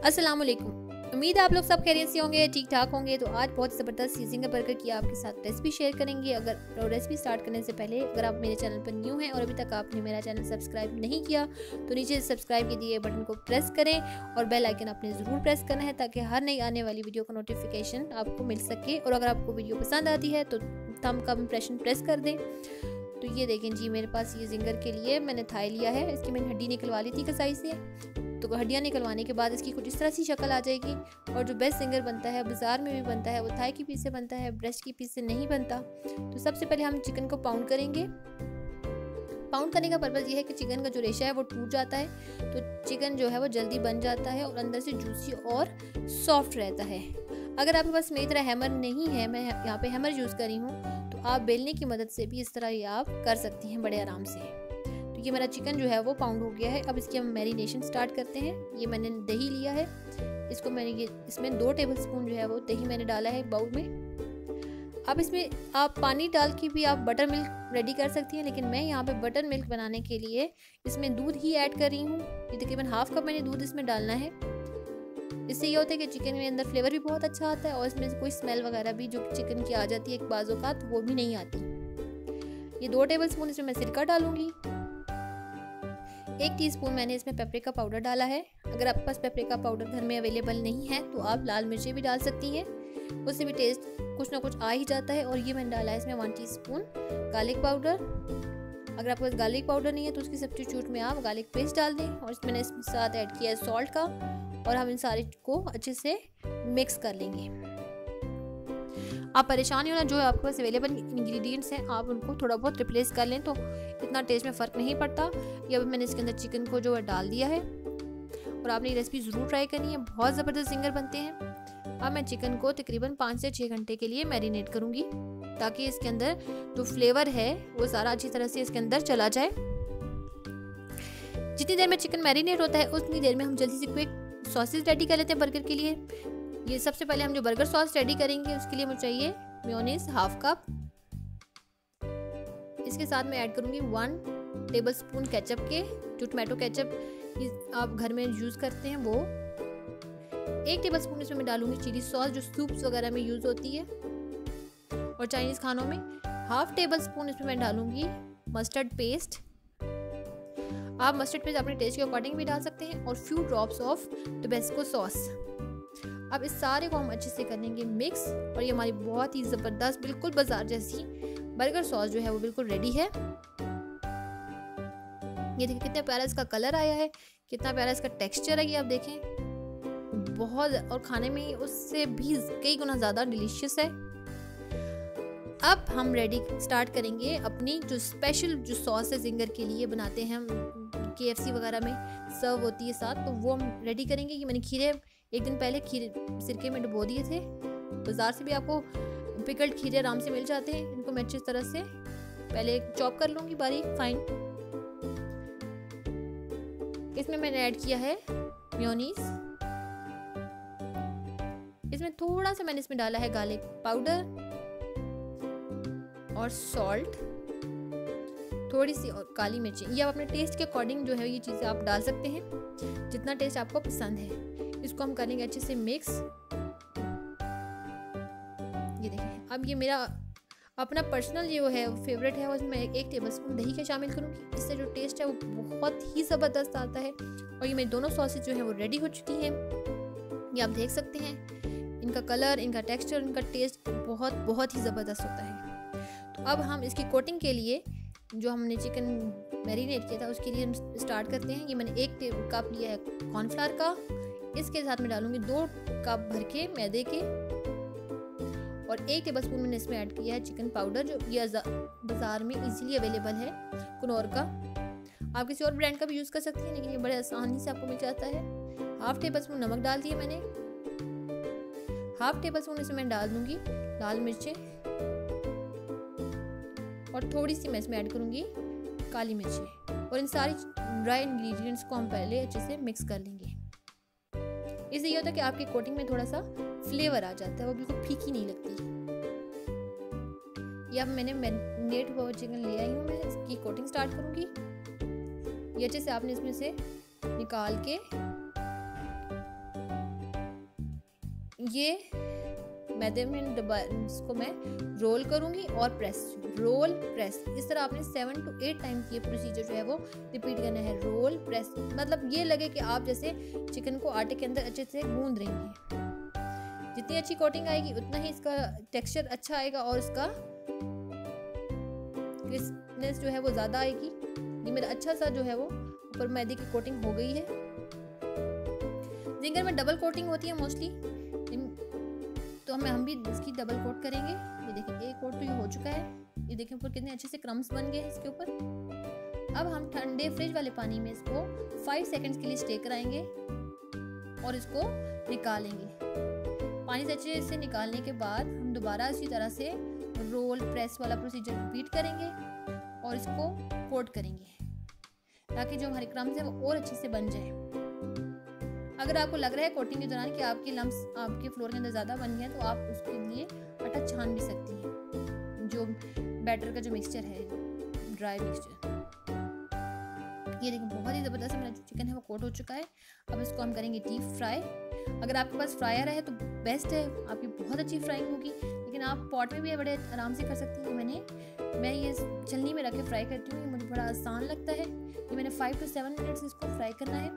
अस्सलाम वालेकुम। उम्मीद है आप लोग सब खैरियत से होंगे, ठीक ठाक होंगे। तो आज बहुत ज़बरदस्त सीजिंग बर्गर की आपके साथ रेसिपी शेयर करेंगे। अगर रेसिपी स्टार्ट करने से पहले अगर आप मेरे चैनल पर न्यू हैं और अभी तक आपने मेरा चैनल सब्सक्राइब नहीं किया तो नीचे सब्सक्राइब के दिए बटन को प्रेस करें और बेल आइकन आपने ज़रूर प्रेस करना है ताकि हर नई आने वाली वीडियो का नोटिफिकेशन आपको मिल सके। और अगर आपको वीडियो पसंद आती है तो थंब का इंप्रेशन प्रेस कर दें। तो ये देखें जी, मेरे पास ये जिंगर के लिए मैंने थाई लिया है। इसकी मैंने हड्डी निकलवा ली थी कसाई से। तो हड्डियाँ निकलवाने के बाद इसकी कुछ इस तरह सी शक्ल आ जाएगी। और जो बेस्ट जिंगर बनता है, बाज़ार में भी बनता है, वो थाई की पीस से बनता है, ब्रेस्ट की पीस से नहीं बनता। तो सबसे पहले हम चिकन को पाउंड करेंगे। पाउंड करने का पर्पज़ ये है कि चिकन का जो रेशा है वो टूट जाता है, तो चिकन जो है वो जल्दी बन जाता है और अंदर से जूसी और सॉफ्ट रहता है। अगर आपके पास मेरी तरह हैमर नहीं है, मैं यहाँ पे हैमर यूज़ करी हूँ, तो आप बेलने की मदद से भी इस तरह ये आप कर सकती हैं बड़े आराम से। तो ये मेरा चिकन जो है वो पाउंड हो गया है। अब इसकी हम मैरिनेशन स्टार्ट करते हैं। ये मैंने दही लिया है, इसको मैंने इसमें 2 टेबलस्पून जो है वो दही मैंने डाला है बाउल में। अब इसमें आप पानी डाल के भी आप बटर मिल्क रेडी कर सकती हैं, लेकिन मैं यहाँ पे बटर मिल्क बनाने के लिए इसमें दूध ही ऐड कर रही हूँ। ये तकरीबन हाफ कप मैंने दूध इसमें डालना है। इससे ये होता है कि चिकन में अंदर फ्लेवर भी बहुत अच्छा आता है और इसमें कोई स्मेल वगैरह भी जो चिकन की आ जाती है एक बाज़ों का, तो वो भी नहीं आती। ये 2 टेबलस्पून इसमें मैं सिरका डालूंगी। 1 टीस्पून मैंने इसमें पेपरिका पाउडर डाला है। अगर आपके पास पेपरिका पाउडर घर में अवेलेबल नहीं है तो आप लाल मिर्ची भी डाल सकती हैं, उससे भी टेस्ट कुछ ना कुछ आ ही जाता है। और ये मैंने डाला है इसमें 1 टीस्पून गार्लिक पाउडर। अगर आपके पास गार्लिक पाउडर नहीं है तो उसकी सब्स्टिट्यूट में आप गार्लिक पेस्ट डाल दें। और इसमें मैंने इसके साथ ऐड किया है सॉल्ट का, और हम इन सारे को अच्छे से मिक्स कर लेंगे। आप परेशान ही होना, जो आपके पास अवेलेबल इंग्रेडिएंट्स हैं आप उनको थोड़ा बहुत रिप्लेस कर लें तो इतना टेस्ट में फ़र्क नहीं पड़ता। ये अब मैंने इसके अंदर चिकन को जो है डाल दिया है और आपने ये रेसिपी ज़रूर ट्राई करनी है, बहुत ज़बरदस्त जिंगर बनते हैं। अब मैं चिकन को तकरीबन 5 से 6 घंटे के लिए मैरिनेट करूँगी ताकि इसके अंदर जो फ्लेवर है वो सारा अच्छी तरह से इसके अंदर चला जाए। जितनी देर में चिकन मैरिनेट होता है उतनी देर में हम जल्दी से क्विक सॉसेस रेडी कर लेते हैं बर्गर के लिए। ये सबसे पहले हम जो बर्गर सॉस रेडी करेंगे उसके लिए मुझे चाहिए मेयोनीज हाफ कप। इसके साथ मैं ऐड करूँगी 1 टेबलस्पून केचप के, जो टोमेटो केचप आप घर में यूज़ करते हैं वो। 1 टेबलस्पून इसमें मैं डालूंगी चिली सॉस जो सूप्स वगैरह में यूज़ होती है और चाइनीज़ खानों में। हाफ टेबलस्पून इसमें मैं डालूंगी मस्टर्ड पेस्ट। आप मस्टर्ड पेस्ट अपने टेस्ट के अकॉर्डिंग भी डाल सकते हैं, और फ्यू ड्रॉप्स ऑफ टबेस्को सॉस। अब इस सारे को हम अच्छे से करेंगे मिक्स, और ये हमारी बहुत ही ज़बरदस्त बिल्कुल बाजार जैसी बर्गर सॉस जो है वो बिल्कुल रेडी है। ये देखिए कितना प्यारा इसका कलर आया है, कितना प्यारा इसका टेक्सचर है, ये आप देखें बहुत, और खाने में उससे भी कई गुना ज़्यादा डिलीशियस है। अब हम रेडी स्टार्ट करेंगे अपनी जो स्पेशल जो सॉस है जिंगर के लिए बनाते हैं हम, KFC वगैरह में सर्व होती है साथ, तो वो हम रेडी करेंगे। कि मैंने खीरे एक दिन पहले खीरे सिरके में डुबो दिए थे। बाज़ार से भी आपको पिकल्ड खीरे आराम से मिल जाते हैं। इनको मैं अच्छी तरह से पहले चॉप कर लूँगी बारीक फाइन। इसमें मैंने ऐड किया है मेयोनीज। इसमें थोड़ा सा मैंने इसमें डाला है गार्लिक पाउडर और सॉल्ट, थोड़ी सी और काली मिर्ची। ये आप अपने टेस्ट के अकॉर्डिंग जो है ये चीज़ें आप डाल सकते हैं जितना टेस्ट आपको पसंद है। इसको हम करेंगे अच्छे से मिक्स। ये देखें, अब ये मेरा अपना पर्सनल जो है फेवरेट है, उसमें मैं 1 टेबलस्पून दही का शामिल करूँगी। इससे जो टेस्ट है वो बहुत ही ज़बरदस्त आता है। और ये मेरी दोनों सॉसेज जो है वो रेडी हो चुकी हैं। ये आप देख सकते हैं, इनका कलर, इनका टेक्सचर, इनका टेस्ट बहुत बहुत ही ज़बरदस्त होता है। तो अब हम इसकी कोटिंग के लिए जो हमने चिकन मैरिनेट किया था उसके लिए हम स्टार्ट करते हैं। ये मैंने 1 कप लिया है कॉर्नफ्लावर का। इसके साथ में डालूंगी 2 कप भर के मैदे के, और 1 टेबलस्पून मैंने इसमें ऐड किया है चिकन पाउडर, जो ये बाज़ार में इजीली अवेलेबल है कुनौर का। आप किसी और ब्रांड का भी यूज़ कर सकती हैं, लेकिन ये बड़े आसानी से आपको मिल जाता है। हाफ टेबलस्पून नमक डाल दिया मैंने। हाफ टेबलस्पून इसमें मैं डाल दूंगी लाल मिर्चें, और थोड़ी सी मैं इसमें ऐड करूँगी काली मिर्ची। और इन सारी ड्राई इंग्रेडिएंट्स को हम पहले अच्छे से मिक्स कर लेंगे। इससे ये होता है कि आपकी कोटिंग में थोड़ा सा फ्लेवर आ जाता है, वो बिल्कुल फीकी नहीं लगती। ये अब मैंने मैरिनेट हुआ चिकन ले आई हूँ, मैं इसकी कोटिंग स्टार्ट करूँगी। ये अच्छे से आपने इसमें से निकाल के ये मैदे में इसको मैं रोल करूँगी और प्रेस, रोल प्रेस, इस तरह आपने 7 to 8 टाइम्स ये प्रोसीजर जो है वो रिपीट करना है। रोल प्रेस मतलब ये लगे कि आप जैसे चिकन को आटे के अंदर अच्छे से गूंद रही हैं। जितनी अच्छी कोटिंग आएगी उतना ही इसका टेक्सचर अच्छा आएगा और इसका क्रिस्पनेस जो है वो ज़्यादा आएगी। ये मेरा अच्छा सा जो है वो ऊपर मैदे की कोटिंग हो गई है। जिंगर में डबल कोटिंग होती है मोस्टली, तो हम भी इसकी डबल कोट करेंगे। ये देखिए एक कोट तो ये हो चुका है। ये देखें ऊपर कितने अच्छे से क्रम्स बन गए हैं इसके ऊपर। अब हम ठंडे फ्रिज वाले पानी में इसको 5 सेकंड्स के लिए स्टे कराएंगे और इसको निकालेंगे। पानी से अच्छे से निकालने के बाद हम दोबारा इसी तरह से रोल प्रेस वाला प्रोसीजर रिपीट करेंगे और इसको कोट करेंगे ताकि जो हमारे क्रम्स हैं वो और अच्छे से बन जाए। अगर आपको लग रहा है कोटिंग के दौरान कि आपके लम्स आपके फ्लोर के अंदर ज़्यादा बन गए हैं तो आप उसके लिए आटा छान भी सकती हैं, जो बैटर का जो मिक्सचर है, ड्राई मिक्सचर। ये देखिए बहुत ही ज़बरदस्त मेरा जो चिकन है वो कोट हो चुका है। अब इसको हम करेंगे डीप फ्राई। अगर आपके पास फ्रायर है तो बेस्ट है, आपकी बहुत अच्छी फ्राइंग होगी, लेकिन आप पॉट में भी बड़े आराम से कर सकती हैं। मैं ये छलनी में रख के फ्राई करती हूँ, मुझे बड़ा आसान लगता है। ये मैंने 5 to 7 मिनट्स इसको फ्राई करना है।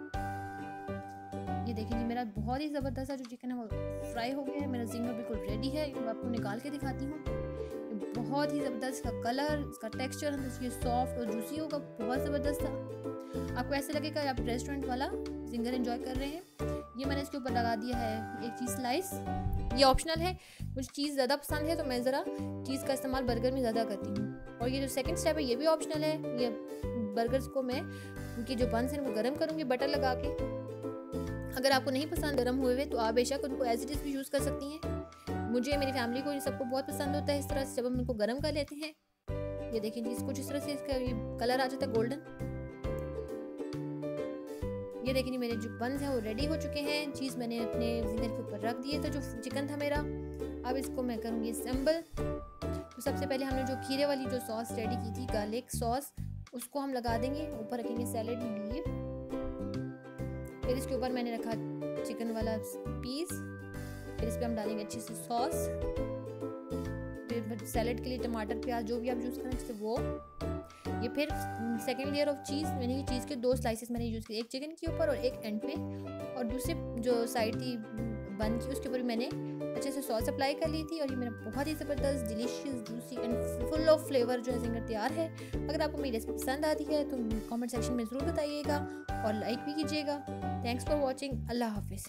ये देखिए जी मेरा बहुत ही ज़बरदस्त सा जो चिकन है वो फ्राई हो गया है। मेरा जिंगर बिल्कुल रेडी है। मैं आपको निकाल के दिखाती हूँ। बहुत ही ज़बरदस्त इसका कलर, इसका टेक्सचर, ये सॉफ्ट और जूसी होगा, बहुत ज़बरदस्त था। आपको ऐसे लगेगा आप रेस्टोरेंट वाला जिंगर एंजॉय कर रहे हैं। ये मैंने इसके ऊपर लगा दिया है एक चीज़ स्लाइस। ये ऑप्शनल है, मुझे चीज़ ज़्यादा पसंद है तो मैं ज़रा चीज़ का इस्तेमाल बर्गर में ज़्यादा करती हूँ। और ये जो सेकंड स्टेप है ये भी ऑप्शनल है। ये बर्गर्स को मैं उनकी जो बंस हैं वो गर्म करूँगी बटर लगा के। अगर आपको नहीं पसंद गर्म हुए हुए तो आप बेशक उनको एज इट इज़ भी यूज़ कर सकती हैं। मुझे, मेरी फैमिली को, ये सबको बहुत पसंद होता है इस तरह से जब हम इनको गर्म कर लेते हैं। ये देखिए जी कुछ इस तरह से इसका ये कलर आ जाता है गोल्डन। ये देखिए मेरे जो बंस हैं वो रेडी हो चुके हैं। चीज़ मैंने अपने जिंगर के ऊपर रख दिए था जो चिकन था मेरा। अब इसको मैं करूँगी असेंबल। तो सबसे पहले हमने जो खीरे वाली जो सॉस रेडी की थी, गार्लिक सॉस, उसको हम लगा देंगे। ऊपर रखेंगे सैलेड लीफ। फिर इसके ऊपर मैंने रखा चिकन वाला पीस। फिर इस पर हम डालेंगे अच्छे से सॉस। फिर सैलेड के लिए टमाटर प्याज जो भी आप यूज़ करें जैसे वो। ये फिर सेकेंड लेयर ऑफ चीज़, मैंने ये चीज़ के 2 स्लाइसेस मैंने यूज़ किए, एक चिकन के ऊपर और एक एंड पे, और दूसरे जो साइड थी बन की उसके ऊपर मैंने अच्छे से सॉस अप्लाई कर ली थी। और ये मेरा बहुत ही ज़बरदस्त delicious juicy and full of flavour जो है जिंगर तैयार है। अगर आपको मेरी रेसिपी पसंद आती है तो कमेंट सेक्शन में ज़रूर बताइएगा और लाइक भी कीजिएगा। Thanks for watching. अल्लाह हाफिज़।